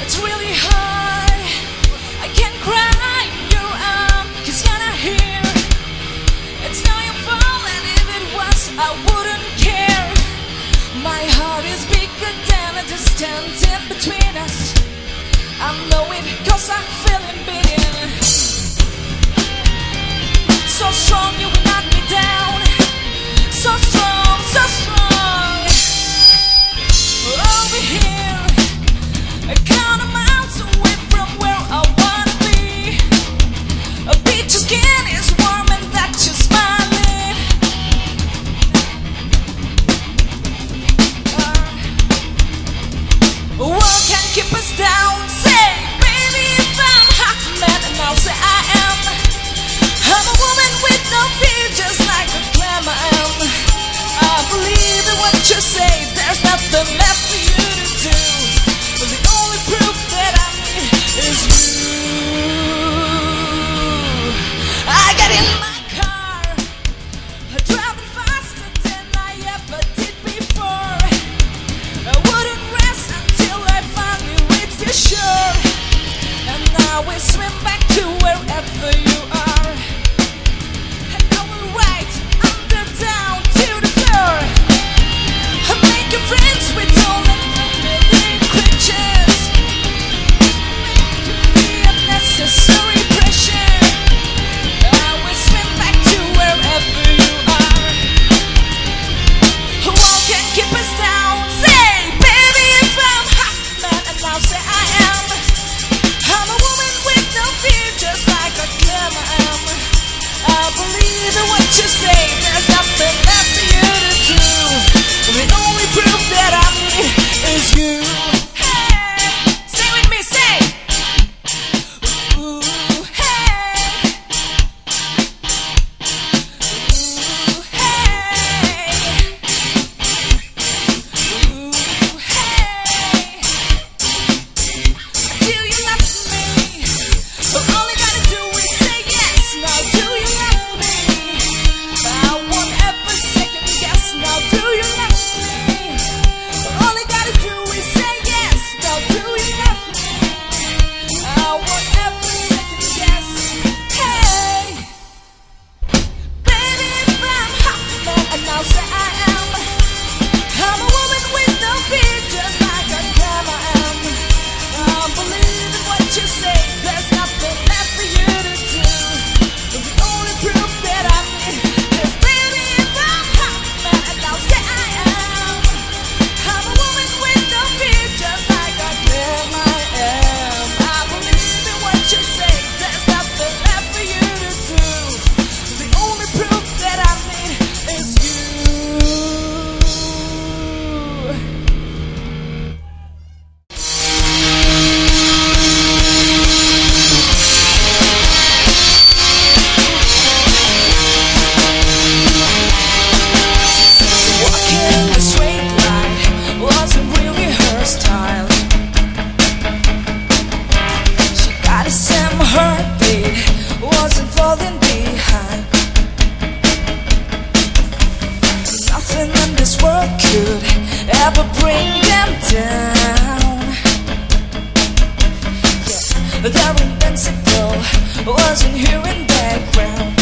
It's really hard. I can't cry in your arms, 'cause you're not here. It's not your fault, and if it was, I wouldn't care. My heart is bigger than a distance in between us. I know it 'cause I'm feeling beaten. So strong you will knock me down. So strong, so strong. Over here, a count of miles away from where I wanna be. A beach's skin is warm and that you're smiling. World can't keep us down. Say, baby, if I'm half man, and I'll say I am. I'm a woman with no fear, just like a glamour am. I believe in what you say, there's nothing left for you to do. But the only proof that I need is you. I got in my car, driving faster than I ever did before. I wouldn't rest until I finally reached the shore. And now we swim back to wherever you are. And I will ride under down to the floor. I'm making friends with all of the living creatures. The unnecessary pressure. I will swim back to wherever you are. Who can keep us down? Say, baby, if I'm half man, and I'll say I am. I'm a woman with no fear, just like a glamour am. I believe in what you say, there's nothing left for you to do. The only proof that I need is you. Hey, say with me, say. Ooh, hey. Ooh, hey. Ooh, hey. Do you love me? All I gotta do is say yes. Now do you love me? I won't ever second guess. Now do you love me? All I gotta do is say yes. Now do you love me? I won't ever second guess. Hey, baby, if I'm half man, and I'll say I am. I'm a woman with no fear, just like a glamour am. I believe in what you say, there's nothing left for you to do. The only proof that I need is, baby, if I'm half man, and I'll say I am. I'm a woman with no fear, just like a glamour am. I believe in what you say, there's nothing left for you to do. The only proof that I need is you. Walking in a straight line wasn't really her style. She got the same heartbeat, wasn't falling behind. Nothing in this world could ever bring them down. Yeah, they're invincible, wasn't hearing background.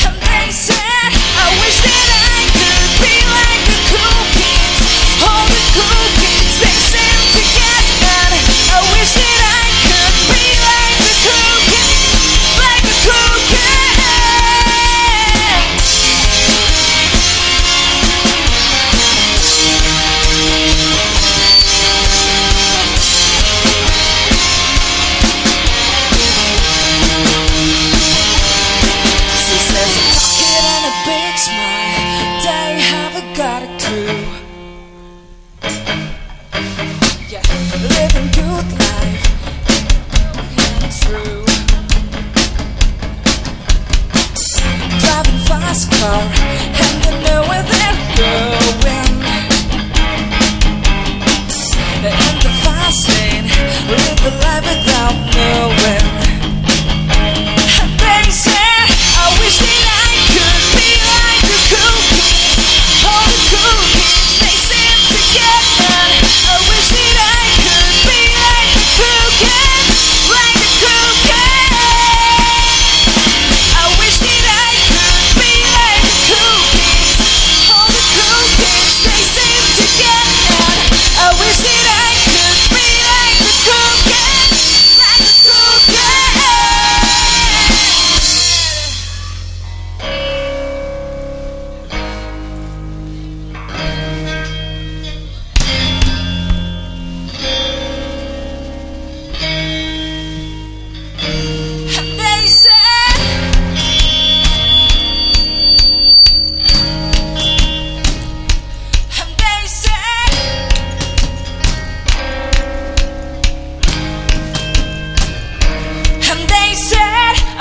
And they said, I wish that I could be like the cool kids. All the cool kids, they seem to get none. I wish that I could be like the cool kids, like the cool kids.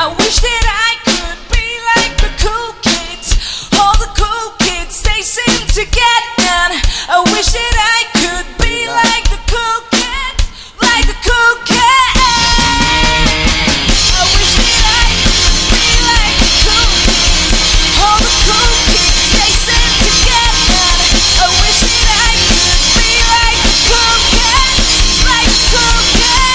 I wish that I could be like the cool kids. All the cool kids, they seem to get none. I wish that I could be like the cool kids, like the cool kids. I wish that I could be like the cool kids. All the cool kids, they seem to get none. I wish that I could be like the cool kids, like the cool kids.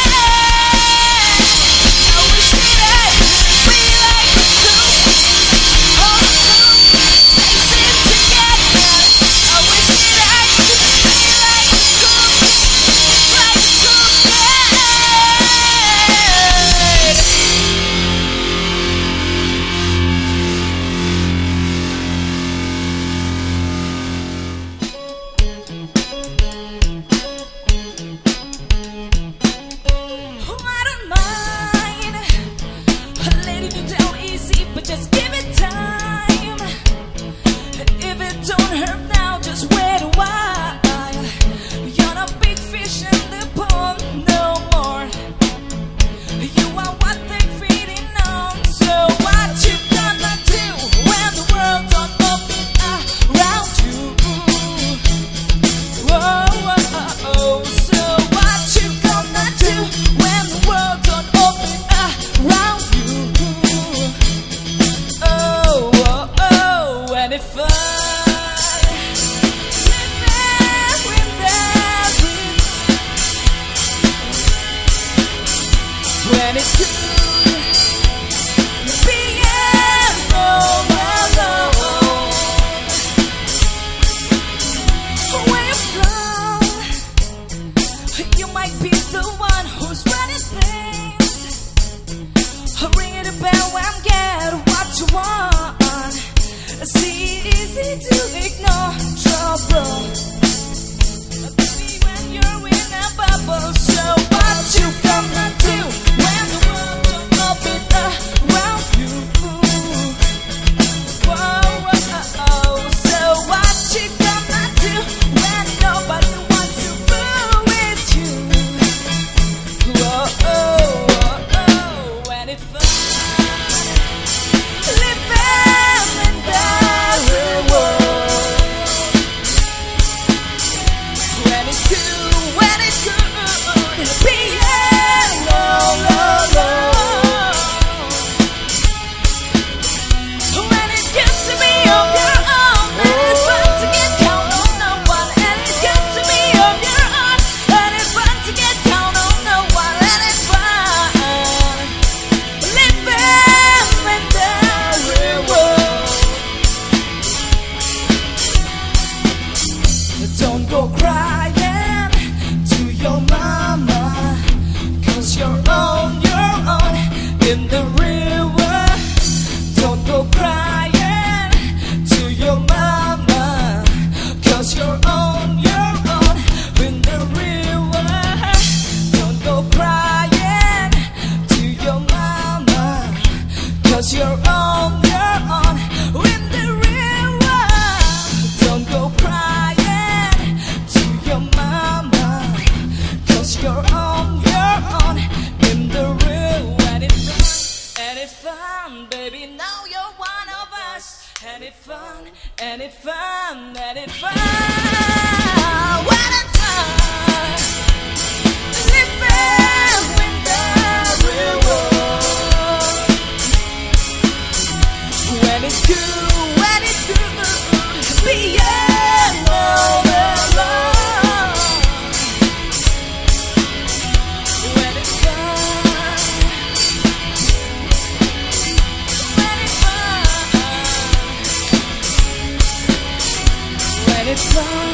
Just give it time. If it don't hurt now, just wait a while. You're not big fish in the pond no more. You are what they're feeding on. So what you gonna do when the world don't open around you? Whoa, whoa, oh. So what you gonna do when the world don't open around you? And if I when it could be all alone, when you're gone, you might be the one who's running things. Ring the bell and get what you want. See, easy to ignore trouble, baby, when you're in a bubble. So what you gonna do when the world don't open around you? Whoa, whoa, so what you gonna do when nobody wants to fool with you? Whoa, oh, oh, and if don't go crying to your mama, 'cause you're on your own in the river. Don't go crying to your mama, 'cause you're on your own in the river. Don't go crying to your mama, 'cause you're on your own in the river. Don't go crying your mama, 'cause you're on your own in the real. And it's fun, baby, now you're one of us. And it's fun, and it's fun, and it's fun. What a time, living in the real world. When it's good, when it's good, be all alone. It's fun.